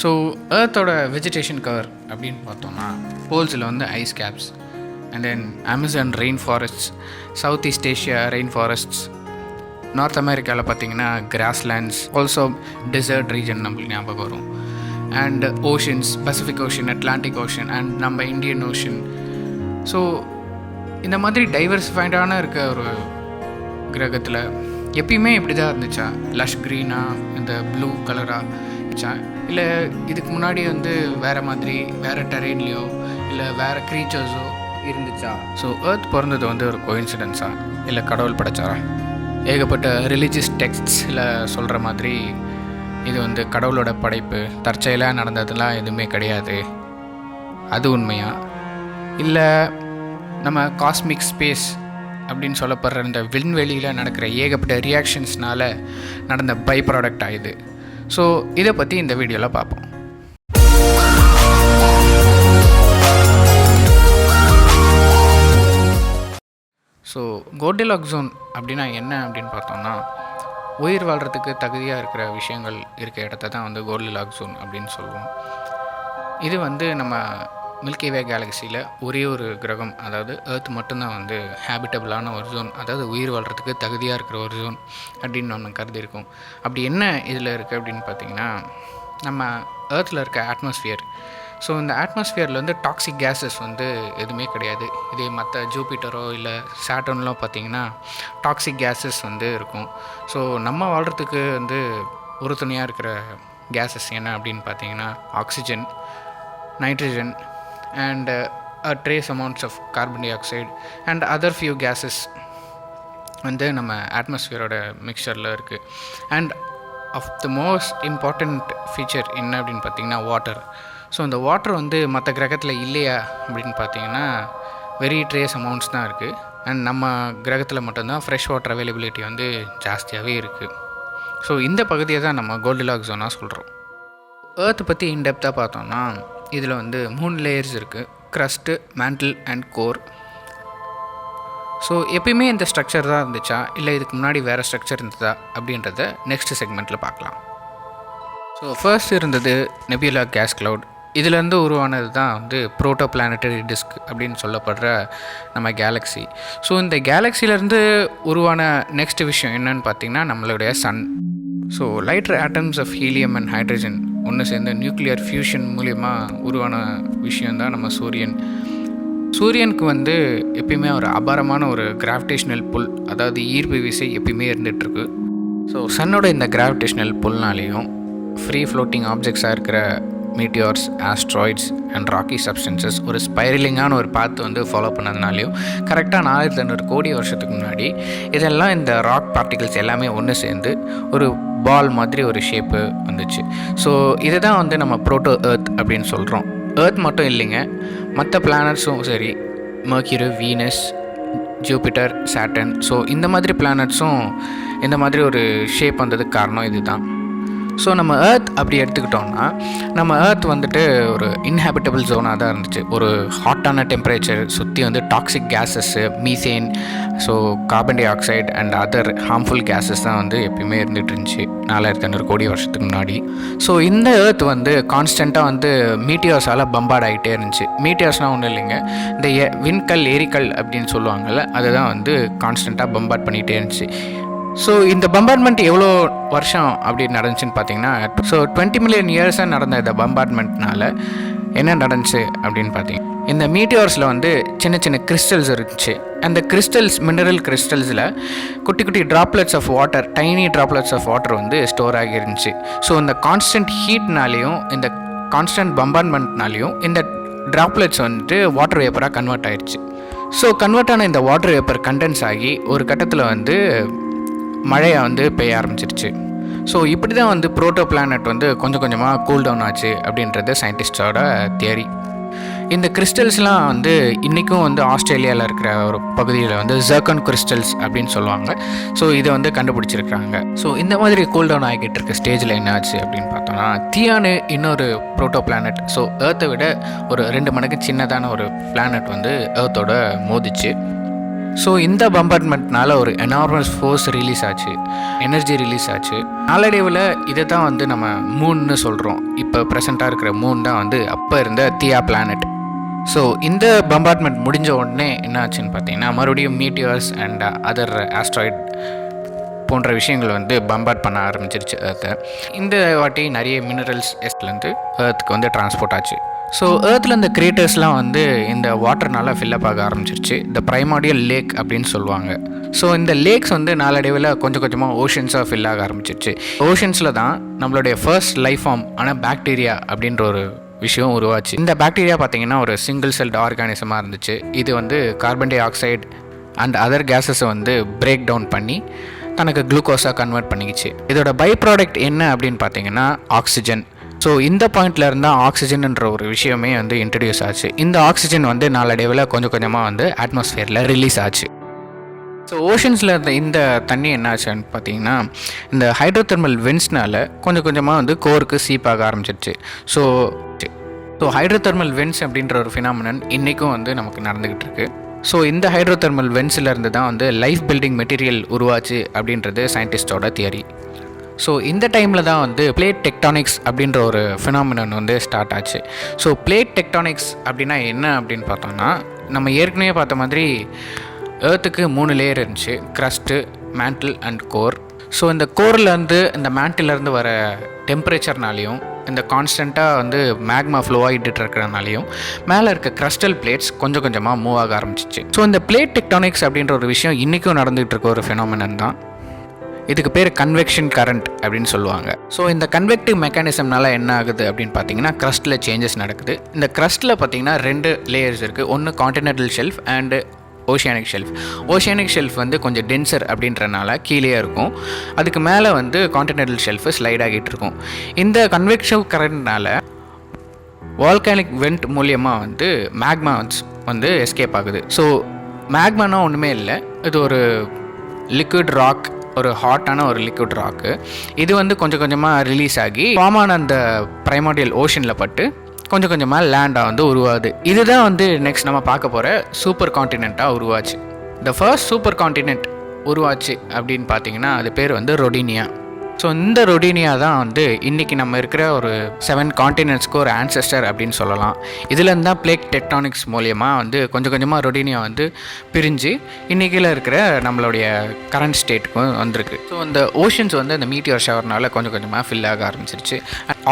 So ஏர்த்தோட vegetation cover அப்படின்னு பார்த்தோம்னா போல்ஸில் வந்து ice caps and then Amazon rain forests, south east Asia rain forests, north அமெரிக்காவில் பார்த்தீங்கன்னா கிராஸ்லேண்ட்ஸ், ஆல்சோ டெசர்ட் ரீஜன் நம்மளுக்கு ஞாபகம் வரும், and oceans, Pacific Ocean, Atlantic Ocean and நம்ம இந்தியன் ஓஷன். ஸோ இந்த மாதிரி டைவர்சிஃபைடான இருக்க ஒரு கிரகத்தில் எப்பயுமே இப்படி தான் இருந்துச்சா? லஷ் க்ரீனாக இந்த ப்ளூ கலராக இருந்துச்சா, இல்லை இதுக்கு முன்னாடி வந்து வேறு மாதிரி வேறு டெரெயின்லையோ இல்லை வேறு க்ரீச்சர்ஸோ இருந்துச்சா? ஸோ ஏர்த் பிறந்தது வந்து ஒரு கோயின்சிடென்ஸா இல்லை கடவுள் படைச்சாரா? ஏகப்பட்ட ரிலீஜியஸ் டெக்ஸ்ட்ஸில் சொல்கிற மாதிரி இது வந்து கடவுளோட படைப்பு, தற்செயலாக நடந்ததுலாம் எதுவுமே கிடையாது, அது உண்மையா? இல்லை நம்ம காஸ்மிக் ஸ்பேஸ் அப்படின்னு சொல்லப்படுற இந்த விண்வெளியில் நடக்கிற ஏகப்பட்ட ரியாக்ஷன்ஸ்னால் நடந்த பை ப்ராடக்ட் ஆகுது. ஸோ இதை பற்றி இந்த வீடியோவில் பார்ப்போம். ஸோ கோல்டிலாக்ஸ் ஜோன் அப்படின்னா என்ன அப்படின்னு பார்த்தோம்னா, உயிர் வாழ்கிறதுக்கு தகுதியாக இருக்கிற விஷயங்கள் இருக்க இடத்த தான் வந்து கோல்டிலாக்ஸ் ஜோன் அப்படின்னு சொல்லுவோம். இது வந்து நம்ம மில்கிவே கேலக்சியில் ஒரே ஒரு கிரகம், அதாவது ஏர்த் மட்டும்தான் வந்து ஹேபிட்டபிளான ஒரு ஜோன், அதாவது உயிர் வாழ்கிறதுக்கு தகுதியாக இருக்கிற ஒரு ஜோன் அப்படின்னு நம்ம கருதியிருக்கோம். அப்படி என்ன இதில் இருக்குது அப்படின்னு பார்த்திங்கன்னா, நம்ம ஏர்த்தில் இருக்க அட்மாஸ்ஃபியர். ஸோ இந்த அட்மாஸ்ஃபியரில் வந்து டாக்ஸிக் கேஸஸ் வந்து எதுவுமே கிடையாது. இதே மற்ற ஜூபிட்டரோ இல்லை சாட்டர்ன்லோ பார்த்திங்கன்னா டாக்ஸிக் கேஸஸ் வந்து இருக்கும். ஸோ நம்ம வாழ்கிறதுக்கு வந்து உறுதுணையாக இருக்கிற கேஸஸ் என்ன அப்படின்னு பார்த்திங்கன்னா oxygen, nitrogen and trace amounts of carbon dioxide and other few gases வந்து நம்ம அட்மாஸ்ஃபியரோட மிக்சரில் இருக்குது. And of the most important feature என்ன அப்படின்னு பார்த்திங்கன்னா வாட்டர். ஸோ இந்த வாட்டர் வந்து மற்ற கிரகத்தில் இல்லையா அப்படின்னு பார்த்திங்கன்னா வெரி ட்ரேஸ் அமௌண்ட்ஸ் தான் இருக்குது. அண்ட் நம்ம கிரகத்தில் மட்டும்தான் ஃப்ரெஷ் வாட்டர் அவைலபிலிட்டி வந்து ஜாஸ்தியாகவே இருக்குது. ஸோ இந்த பகுதியை தான் நம்ம கோல்டிலாக்ஸ் ஜோனாக சொல்கிறோம். ஏர்த்தை பற்றி இன்டெப்த்தாக பார்த்தோம்னா இதில் வந்து 3 லேயர்ஸ் இருக்குது: crust, mantle and core. So எப்பயுமே இந்த ஸ்ட்ரக்சர் தான் இருந்துச்சா இல்லை இதுக்கு முன்னாடி வேறு ஸ்ட்ரக்சர் இருந்ததா அப்படின்றத நெக்ஸ்ட் செக்மெண்ட்டில் பார்க்கலாம். ஸோ ஃபர்ஸ்ட் இருந்தது நெபியூலா கேஸ் க்ளவுட். இதிலேருந்து உருவானது தான் வந்து ப்ரோட்டோ பிளானட்டரி டிஸ்க் அப்படின்னு சொல்லப்படுற நம்ம கேலக்ஸி. ஸோ இந்த கேலக்ஸிலேருந்து உருவான நெக்ஸ்ட் விஷயம் என்னன்னு பார்த்திங்கன்னா நம்மளுடைய sun. So lighter atoms of helium and hydrogen ஒன்று சேர்ந்த நியூக்ளியர் ஃபியூஷன் மூலிமா உருவான விஷயந்தான் நம்ம சூரியன். சூரியனுக்கு வந்து எப்பயுமே ஒரு அபாரமான ஒரு கிராவிடேஷ்னல் புல், அதாவது ஈர்ப்பு விசை எப்பயுமே இருந்துகிட்ருக்கு. ஸோ சன்னோட இந்த கிராவிடேஷ்னல் புல்னாலேயும் ஃப்ரீ ஃப்ளோட்டிங் ஆப்ஜெக்ட்ஸாக இருக்கிற meteors, asteroids and rocky substances ஒரு ஸ்பைரலிங்கான ஒரு பாத் வந்து ஃபாலோ பண்ணதுனாலையும் கரெக்டாக 4500 கோடி வருஷத்துக்கு முன்னாடி இதெல்லாம் இந்த ராக் பார்ட்டிகல்ஸ் எல்லாமே ஒன்று சேர்ந்து ஒரு பால் மாதிரி ஒரு ஷேப்பு வந்துச்சு. ஸோ இதை தான் வந்து நம்ம ப்ரோட்டோ ஏர்த் அப்படின்னு சொல்கிறோம். ஏர்த் மட்டும் இல்லைங்க, மற்ற பிளானட்ஸும் சரி, Mercury, Venus, Jupiter, Saturn, so இந்த மாதிரி பிளானட்ஸும் இந்த மாதிரி ஒரு ஷேப் வந்ததுக்கு காரணம் இது தான். ஸோ நம்ம ஏர்த் அப்படி எடுத்துக்கிட்டோம்னா நம்ம ஏர்த் வந்துட்டு ஒரு இன்ஹேபிட்டபிள் ஜோனாக தான் இருந்துச்சு. ஒரு ஹாட்டான டெம்பரேச்சர், சுற்றி வந்து toxic gases, methane, so carbon dioxide and other harmful gases தான் வந்து எப்பயுமே இருந்துகிட்டு இருந்துச்சு 4500 கோடி வருஷத்துக்கு முன்னாடி. ஸோ இந்த ஏர்த் வந்து கான்ஸ்டண்ட்டாக வந்து மீட்டியார்ஸால் பம்பார்ட் ஆகிட்டே இருந்துச்சு. மீட்டியார்ஸ்னால் ஒன்றும் இல்லைங்க, இந்த விண்கல், எரிக்கல் அப்படின்னு சொல்லுவாங்கள்ல, அதை தான் வந்து கான்ஸ்டண்ட்டாக பம்பார்ட் பண்ணிகிட்டே இருந்துச்சு. ஸோ இந்த பம்பார்ட்மெண்ட் எவ்வளோ வருஷம் அப்படி நடந்துச்சுன்னு பார்த்தீங்கன்னா, ஸோ 20 மில்லியன் இயர்ஸாக நடந்த இந்த பம்பார்ட்மெண்ட்னால என்ன நடந்துச்சு அப்படின்னு பார்த்தீங்கன்னா, இந்த மீட்டியார்ஸில் வந்து சின்ன சின்ன கிறிஸ்டல்ஸ் இருந்துச்சு. அந்த கிறிஸ்டல்ஸ், மினரல் கிறிஸ்டல்ஸில் குட்டி குட்டி droplets of water, tiny droplets of water வந்து ஸ்டோர் ஆகி இருந்துச்சு. ஸோ இந்த கான்ஸ்டன்ட் ஹீட்னாலேயும் இந்த கான்ஸ்டன்ட் பம்பார்ட்மெண்ட்னாலேயும் இந்த ட்ராப்லெட்ஸ் வந்துட்டு வாட்டர் வேப்பராக கன்வெர்ட் ஆகிடுச்சு. ஸோ கன்வெர்ட் ஆன இந்த வாட்டர் வேப்பர் கண்டென்ஸ் ஆகி ஒரு கட்டத்தில் வந்து மழையை வந்து பெய்ய ஆரம்பிச்சிருச்சு. ஸோ இப்படி தான் வந்து ப்ரோட்டோ பிளானட் வந்து கொஞ்சம் கொஞ்சமாக கூல் டவுன் ஆச்சு அப்படின்றது சயின்டிஸ்டோட தியரி. இந்த கிறிஸ்டல்ஸ்லாம் வந்து இன்றைக்கும் வந்து ஆஸ்திரேலியாவில் இருக்கிற ஒரு பகுதியில் வந்து ஜர்கன் கிறிஸ்டல்ஸ் அப்படின்னு சொல்லுவாங்க. ஸோ இதை வந்து கண்டுபிடிச்சிருக்காங்க. ஸோ இந்த மாதிரி கூல் டவுன் ஆகிக்கிட்டு இருக்க ஸ்டேஜில் என்ன ஆச்சு அப்படின்னு பார்த்தோம்னா, தியானு இன்னொரு ப்ரோட்டோ பிளானட், ஸோ ஏர்த்தை விட ஒரு 2 மடங்கு சின்னதான ஒரு பிளானட் வந்து ஏர்த்தோட மோதிச்சு. ஸோ இந்த பம்பார்ட்மெண்ட்னால ஒரு எனார்மஸ் ஃபோர்ஸ் ரிலீஸ் ஆச்சு, எனர்ஜி ரிலீஸ் ஆச்சு. நாளடைவில் இதை தான் வந்து நம்ம மூன்னு சொல்கிறோம். இப்போ ப்ரெசண்ட்டாக இருக்கிற மூன் தான் வந்து அப்போ இருந்த தியா பிளானட். ஸோ இந்த பம்பார்ட்மெண்ட் முடிஞ்ச உடனே என்ன ஆச்சுன்னு பார்த்தீங்கன்னா மறுபடியும் மீட்டியர்ஸ் அண்ட் அதர் ஆஸ்ட்ராய்ட் போன்ற விஷயங்கள் வந்து பம்பார்ட் பண்ண ஆரம்பிச்சிருச்சு ஏர்த்தை. இந்த வாட்டி நிறைய மினரல்ஸ் எஸ்ட்லேருந்து ஏர்த்துக்கு வந்து டிரான்ஸ்போர்ட் ஆச்சு. ஸோ ஏர்த்தில் இந்த கிரியேட்டர்ஸ்லாம் வந்து இந்த வாட்டர்னால ஃபில்லப் ஆக ஆரம்பிச்சிருச்சு. இந்த ப்ரைமார்டியல் லேக் அப்படின்னு சொல்லுவாங்க. ஸோ இந்த லேக்ஸ் வந்து நாளடைவில் கொஞ்சம் கொஞ்சமாக ஓஷன்ஸாக ஃபில் ஆக ஆரம்பிச்சிருச்சு. ஓஷன்ஸில் தான் நம்மளுடைய ஃபர்ஸ்ட் லைஃப் ஃபார்ம் ஆனால் பாக்டீரியா அப்படின்ற ஒரு விஷயம் உருவாச்சு. இந்த பாக்டீரியா பார்த்திங்கன்னா ஒரு சிங்கிள் செல்ட் ஆர்கானிசமாக இருந்துச்சு. இது வந்து carbon dioxide and other கேஸஸை வந்து பிரேக் டவுன் பண்ணி தனக்கு குளுக்கோஸாக கன்வெர்ட் பண்ணிக்கிச்சு. இதோட பை ப்ராடக்ட் என்ன அப்படின்னு பார்த்தீங்கன்னா ஆக்சிஜன். ஸோ இந்த பாயிண்டில் இருந்தால் ஆக்சிஜன்ன்ற ஒரு விஷயமே வந்து இன்ட்ரடியூஸ் ஆச்சு. இந்த ஆக்சிஜன் வந்து நாளடைவில் கொஞ்சம் கொஞ்சமாக வந்து அட்மாஸ்ஃபியரில் ரிலீஸ் ஆச்சு. ஸோ ஓஷன்ஸில் இருந்த இந்த தண்ணி என்ன ஆச்சுன்னு பார்த்தீங்கன்னா இந்த ஹைட்ரோதெர்மல் வென்ஸ்னால் கொஞ்சம் கொஞ்சமாக வந்து கோருக்கு சீப்பாக ஆரம்பிச்சிருச்சு. ஸோ ஹைட்ரோதெர்மல் வென்ஸ் அப்படின்ற ஒரு ஃபினாமினன் இன்றைக்கும் வந்து நமக்கு நடந்துக்கிட்டு இருக்குது. ஸோ இந்த ஹைட்ரோதெர்மல் வென்ஸில் இருந்து தான் வந்து லைஃப் பில்டிங் மெட்டீரியல் உருவாச்சு அப்படின்றது சயின்டிஸ்டோட தியரி. ஸோ இந்த டைமில் தான் வந்து பிளேட் டெக்டானிக்ஸ் அப்படின்ற ஒரு ஃபினாமினன் வந்து ஸ்டார்ட் ஆச்சு. ஸோ பிளேட் டெக்டானிக்ஸ் அப்படின்னா என்ன அப்படின்னு பார்த்தோம்னா நம்ம ஏற்கனவே பார்த்த மாதிரி ஏர்த்துக்கு 3 லேயர் இருந்துச்சு, crust, mantle and core. So இந்த கோர்லேருந்து இந்த மேண்டிலேருந்து வர டெம்பரேச்சர்னாலையும் இந்த கான்ஸ்டண்ட்டாக வந்து மேக்மா ஃப்ளோ ஆகிட்டு இருக்கிறனாலையும் மேலே இருக்க க்ரஸ்டல் பிளேட்ஸ் கொஞ்சம் கொஞ்சமாக மூவ் ஆக ஆரம்பிச்சிச்சு. ஸோ இந்த பிளேட் டெக்டானிக்ஸ் அப்படின்ற ஒரு விஷயம் இன்றைக்கும் நடந்துகிட்டு இருக்க ஒரு ஃபினாமினன் தான். இதுக்கு பேர் கன்வெக்ஷன் கரண்ட் அப்படின்னு சொல்லுவாங்க. ஸோ இந்த கன்வெக்டிவ் மெக்கானிசம்னால என்ன ஆகுது அப்படின்னு பார்த்தீங்கன்னா க்ரஸ்ட்டில் சேஞ்சஸ் நடக்குது. இந்த க்ரஸ்ட்டில் பார்த்தீங்கன்னா 2 லேயர்ஸ் இருக்குது. ஒன்று continental shelf and oceanic shelf. Oceanic shelf வந்து கொஞ்சம் டென்சர் அப்படின்றனால கீழே இருக்கும். அதுக்கு மேலே வந்து கான்டினென்டல் ஷெல்ஃபு ஸ்லைட் ஆகிட்டு இருக்கும். இந்த கன்வெக்டிவ் கரண்ட்னால வால்கானிக் வெண்ட் மூலியமாக வந்து மேக்மா வந்து எஸ்கேப் ஆகுது. ஸோ மேக்மானா ஒன்றுமே இல்லை, இது ஒரு லிக்விட் ராக், ஒரு ஹாட்டான ஒரு லிக்விட் ராக்கு. இது வந்து கொஞ்சம் கொஞ்சமாக ரிலீஸ் ஆகி ஃபார்மான அந்த ப்ரைமார்டியல் ஓஷனில் பட்டு கொஞ்சம் கொஞ்சமாக லேண்டாக வந்து உருவாகுது. இதுதான் வந்து நெக்ஸ்ட் நம்ம பார்க்க போகிற சூப்பர் காண்டினெண்ட்டாக உருவாச்சு. த ஃபர்ஸ்ட் சூப்பர் காண்டினெண்ட் உருவாச்சு அப்படின்னு பார்த்தீங்கன்னா அது பேர் வந்து ரொடீனியா. ஸோ இந்த ரொடீனியா தான் வந்து இன்றைக்கி நம்ம இருக்கிற ஒரு 7 காண்டினென்ட்ஸ்க்கு ஒரு ஆன்செஸ்டர் அப்படின்னு சொல்லலாம். இதுலேருந்து தான் பிளேட் டெக்டானிக்ஸ் மூலியமாக வந்து கொஞ்சம் கொஞ்சமாக ரொடீனியா வந்து பிரிஞ்சு இன்றைக்கில் இருக்கிற நம்மளுடைய கரண்ட் ஸ்டேட்டுக்கும் வந்திருக்கு. ஸோ இந்த ஓஷன்ஸ் வந்து அந்த மீட்டியர் ஷவர்னால் கொஞ்சம் கொஞ்சமாக ஃபில் ஆக ஆரம்பிச்சிருச்சு.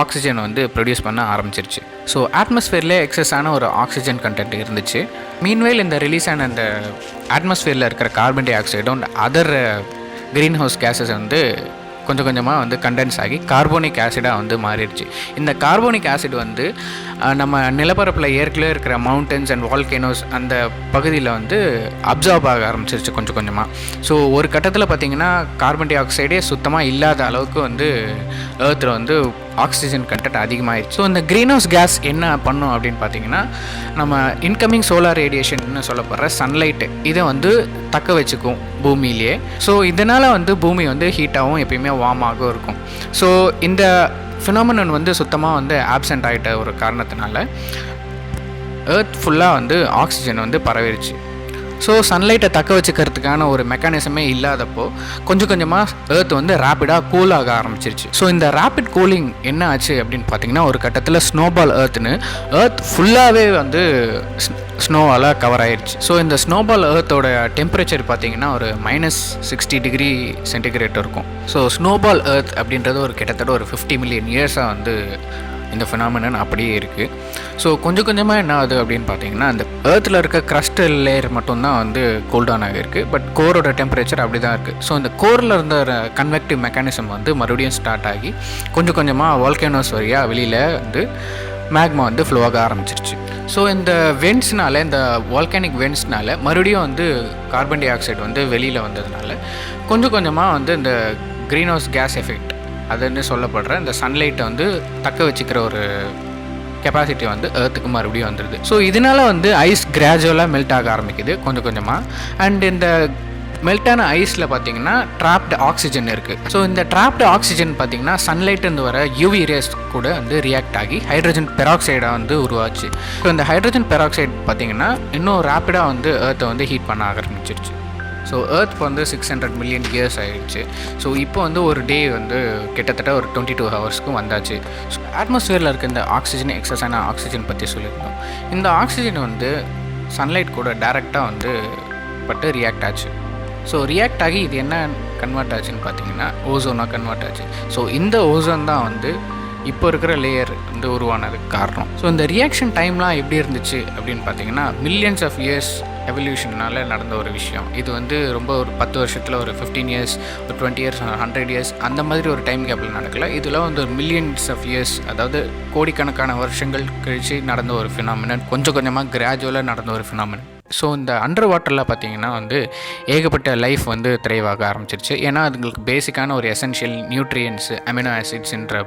ஆக்சிஜன் வந்து ப்ரொடியூஸ் பண்ண ஆரம்பிச்சிருச்சு. ஸோ அட்மாஸ்ஃபியரில் எக்ஸஸான ஒரு ஆக்சிஜன் கண்டென்ட் இருந்துச்சு. மீன்வேல் இந்த ரிலீஸ் ஆன அந்த அட்மாஸ்ஃபியரில் இருக்கிற கார்பன் டை ஆக்சைடும் அதர் க்ரீன் ஹவுஸ் கேஸஸ் வந்து கொஞ்சம் கொஞ்சமாக வந்து கண்டென்ஸ் ஆகி கார்போனிக் ஆசிடாக வந்து மாறிடுச்சு. இந்த கார்போனிக் ஆசிட் வந்து நம்ம நிலப்பரப்பில் ஏற்கனவே இருக்கிற மவுண்டன்ஸ் அண்ட் வால்கேனோஸ் அந்த பகுதியில் வந்து அப்சார்ப் ஆக ஆரம்பிச்சிருச்சு கொஞ்சம் கொஞ்சமாக. ஸோ ஒரு கட்டத்தில் பார்த்திங்கன்னா கார்பன் டை ஆக்சைடே சுத்தமாக இல்லாத அளவுக்கு வந்து ஏர்த்தில் வந்து ஆக்சிஜன் கண்டென்ட் அதிகமாகிடுச்சு. ஸோ இந்த க்ரீன் ஹவுஸ் கேஸ் என்ன பண்ணும் அப்படின்னு பார்த்தீங்கன்னா நம்ம இன்கமிங் சோலார் ரேடியேஷன்னு சொல்லப்படுற சன்லைட்டு இதை வந்து தக்க வச்சுக்கும் பூமியிலேயே. ஸோ இதனால் வந்து பூமி வந்து ஹீட்டாகவும் எப்பயுமே வார்மாகவும் இருக்கும். ஸோ இந்த ஃபினாமினன் வந்து சுத்தமாக வந்து ஆப்சண்ட் ஆகிட்ட ஒரு காரணத்தினால எர்த் ஃபுல்லாக வந்து ஆக்சிஜன் வந்து பரவிடுச்சு. ஸோ சன்லைட்டை தக்க வச்சுக்கிறதுக்கான ஒரு மெக்கானிசமே இல்லாதப்போ கொஞ்சம் கொஞ்சமாக எர்த் வந்து ரேப்பிடாக கூல் ஆக ஆரம்பிச்சிருச்சு. ஸோ இந்த ரேப்பிட் கூலிங் என்ன ஆச்சு அப்படின்னு பார்த்தீங்கன்னா ஒரு கட்டத்தில் ஸ்னோபால் எர்த்னு எர்த் ஃபுல்லாகவே வந்து ஸ்னோவால் கவர் ஆயிடுச்சு. ஸோ இந்த ஸ்னோபால் எர்த்தோட டெம்பரேச்சர் பார்த்தீங்கன்னா ஒரு -60 டிகிரி சென்டிகிரேட் இருக்கும். ஸோ ஸ்னோபால் எர்த் அப்படின்றது ஒரு கிட்டத்தட்ட ஒரு 50 மில்லியன் இயர்ஸாக வந்து இந்த ஃபினாமினன் அப்படியே இருக்குது. ஸோ கொஞ்சம் கொஞ்சமாக என்ன ஆகுது அப்படின்னு பார்த்தீங்கன்னா அந்த ஏர்த்தில் இருக்க க்ரஸ்டல் லேயர் மட்டும்தான் வந்து கூல்டவுன் ஆகிருக்கு. பட் கோரோட டெம்பரேச்சர் அப்படி தான் இருக்குது. ஸோ இந்த கோரில் இருந்த கன்வெக்டிவ் மெக்கானிசம் வந்து மறுபடியும் ஸ்டார்ட் ஆகி கொஞ்சம் கொஞ்சமாக வால்கேனோஸ் வழியாக வெளியில் வந்து மேக்மா வந்து ஃப்ளோ ஆக ஆரம்பிச்சிருச்சு. ஸோ இந்த வென்ட்ஸ்னால இந்த வால்கானிக் வென்ட்ஸ்னால மறுபடியும் வந்து கார்பன் டை ஆக்சைடு வந்து வெளியில் வந்ததுனால கொஞ்சம் கொஞ்சமாக வந்து இந்த க்ரீன் ஹவுஸ் கேஸ் எஃபெக்ட் அதுன்னு சொல்லப்படுற இந்த சன்லைட்டை வந்து தக்க வச்சுக்கிற ஒரு கெப்பாசிட்டி வந்து ஏர்த்துக்கு மறுபடியும் வந்துடுது. ஸோ இதனால் வந்து ஐஸ் கிராஜுவலாக மெல்ட் ஆக ஆரம்பிக்குது கொஞ்சம் கொஞ்சமாக. அண்ட் இந்த மெல்ட்டான ஐஸில் பார்த்திங்கன்னா ட்ராப்டு ஆக்சிஜன் இருக்குது. ஸோ இந்த ட்ராப்டு ஆக்சிஜன் பார்த்திங்கன்னா சன்லைட்லேருந்து வர யூவி ரேஸ் கூட வந்து ரியாக்ட் ஆகி ஹைட்ரஜன் பெராக்சைடாக வந்து உருவாச்சு. ஸோ இந்த ஹைட்ரஜன் பெராக்சைடு பார்த்திங்கன்னா இன்னும் ரேப்பிடாக வந்து ஏர்த்தை வந்து ஹீட் பண்ண ஆரம்பிக்கும். ஆரம்பிச்சிருச்சு. ஸோ எர்த் வந்து 600 மில்லியன் இயர்ஸ் ஆகிடுச்சு. ஸோ இப்போ வந்து ஒரு டே வந்து கிட்டத்தட்ட ஒரு 22 ஹவர்ஸ்க்கும் வந்தாச்சு. ஸோ அட்மாஸ்ஃபியரில் இருக்க இந்த ஆக்சிஜன், எக்ஸஸான ஆக்சிஜன் பற்றி சொல்லியிருந்தோம். இந்த ஆக்சிஜன் வந்து சன்லைட் கூட டைரெக்டாக வந்து பட்டு ரியாக்ட் ஆச்சு. ஸோ ரியாக்ட் ஆகி இது என்ன கன்வெர்ட் ஆச்சுன்னு பார்த்தீங்கன்னா ஓசோனாக கன்வெர்ட் ஆச்சு. ஸோ இந்த ஓசோன் தான் வந்து இப்போ இருக்கிற லேயர் வந்து உருவானதுக்கு காரணம். ஸோ இந்த ரியாக்ஷன் டைம்லாம் எப்படி இருந்துச்சு அப்படின்னு பார்த்தீங்கன்னா மில்லியன்ஸ் ஆஃப் இயர்ஸ் எவல்யூஷனால் நடந்த ஒரு விஷயம். இது வந்து ரொம்ப ஒரு 10 வருஷத்தில் ஒரு 15 இயர்ஸ், ஒரு 20 இயர்ஸ், 100 இயர்ஸ் அந்த மாதிரி ஒரு டைம் கேப்பில் நடக்கல. இதெல்லாம் வந்து ஒரு மில்லியன்ஸ் ஆஃப் இயர்ஸ், அதாவது கோடிக்கணக்கான வருஷங்கள் கழித்து நடந்த ஒரு ஃபினாமினன், கொஞ்சம் கொஞ்சமாக கிராஜுவலாக நடந்த ஒரு ஃபினாமினன். ஸோ இந்த அண்டர் வாட்டரில் பார்த்திங்கன்னா வந்து ஏகப்பட்ட லைஃப் வந்து திரைவாக ஆரம்பிச்சிருச்சு. ஏன்னா அதுங்களுக்கு பேசிக்கான ஒரு எசென்ஷியல் நியூட்ரியன்ஸு, அமினோ ஆசிட்ஸ்ன்ற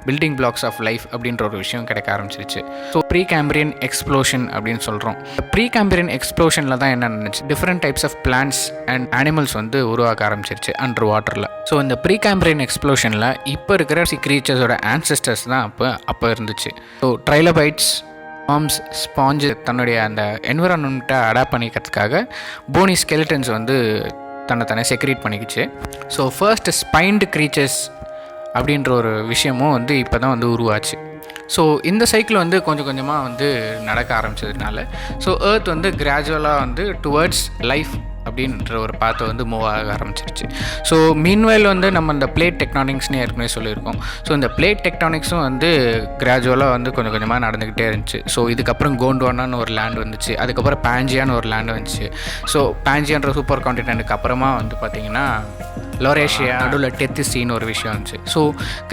பில்டிங் பிளாக்ஸ் ஆஃப் லைஃப் அப்படின்ற ஒரு விஷயம் கிடைக்க ஆரம்பிச்சிருச்சு. ஸோ ப்ரீ கேம்பிரியன் எக்ஸ்ப்ளோஷன் அப்படின்னு சொல்கிறோம். ப்ரீ கேம்பிரியன் எக்ஸ்ப்ளோஷனில் தான் என்ன நினச்சி different types of plants and animals வந்து உருவாக்க ஆரம்பிச்சிருச்சு அண்டர் வாட்டரில். ஸோ இந்த ப்ரீ கேம்பிரியன் எக்ஸ்ப்ளோஷனில் இப்போ இருக்கிற கிரீச்சர்ஸோட ஆன்செஸ்டர்ஸ் தான் அப்போ இருந்துச்சு. ஸோ ட்ரைலோபைட்ஸ், ஆர்ம்ஸ், ஸ்பாஞ்சு தன்னுடைய அந்த என்விரான்மெண்ட்டை அடாப்ட் பண்ணிக்கிறதுக்காக போனி ஸ்கெலிட்டன்ஸ் வந்து தன்னை செக்ரேட் பண்ணிக்கிச்சு. ஸோ ஃபர்ஸ்ட் ஸ்பைன்டு க்ரீச்சர்ஸ் அப்படின்ற ஒரு விஷயமும் வந்து இப்போ தான் வந்து உருவாச்சு. ஸோ இந்த சைக்கிள் வந்து கொஞ்சம் கொஞ்சமாக வந்து நடக்க ஆரம்பித்ததுனால ஸோ எர்த் வந்து கிராஜுவலாக வந்து டுவர்ட்ஸ் லைஃப் அப்படின்ற ஒரு பாத்தை வந்து மூவ் ஆக ஆரம்பிச்சிருச்சு. ஸோ மீன்வைல் வந்து நம்ம இந்த பிளேட் டெக்டானிக்ஸ்னு ஏற்கனவே சொல்லியிருக்கோம். ஸோ இந்த பிளேட் டெக்டானிக்ஸும் வந்து கிராஜுவலாக வந்து கொஞ்சம் கொஞ்சமாக நடந்துக்கிட்டே இருந்துச்சு. ஸோ இதுக்கப்புறம் கோண்ட்வானான்னு ஒரு லேண்ட் வந்துச்சு, அதுக்கப்புறம் பேஞ்சியான்னு ஒரு லேண்ட் வந்துச்சு. ஸோ பேஞ்சியான்ற சூப்பர் கான்டினென்ட்டுக்கு அப்புறமா வந்து பார்த்திங்கன்னா லோரேஷியா, நடுவில் டெத்திசின்னு ஒரு விஷயம் இருந்துச்சு. ஸோ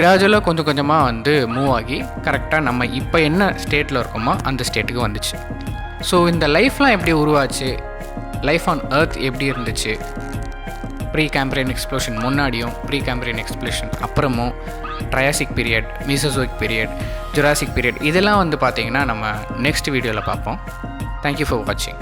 கிராஜுவலாக கொஞ்சம் கொஞ்சமாக வந்து மூவ் ஆகி கரெக்டாக நம்ம இப்போ என்ன ஸ்டேட்டில் இருக்கோமோ அந்த ஸ்டேட்டுக்கு வந்துச்சு. ஸோ இந்த லைஃப்லாம் எப்படி உருவாச்சு, லைஃப் ஆன் எர்த் எப்படி இருந்துச்சு, ப்ரீ கேம்பிரியன் எக்ஸ்ப்ளோஷன் முன்னாடியும் ப்ரீ கேம்பிரியன் எக்ஸ்ப்ளோஷன் அப்புறமும், Triassic period, Mesozoic period, Jurassic period, இதெல்லாம் வந்து பார்த்திங்கன்னா நம்ம நெக்ஸ்ட் வீடியோவில் பார்ப்போம். தேங்க்யூ ஃபார் வாட்சிங்.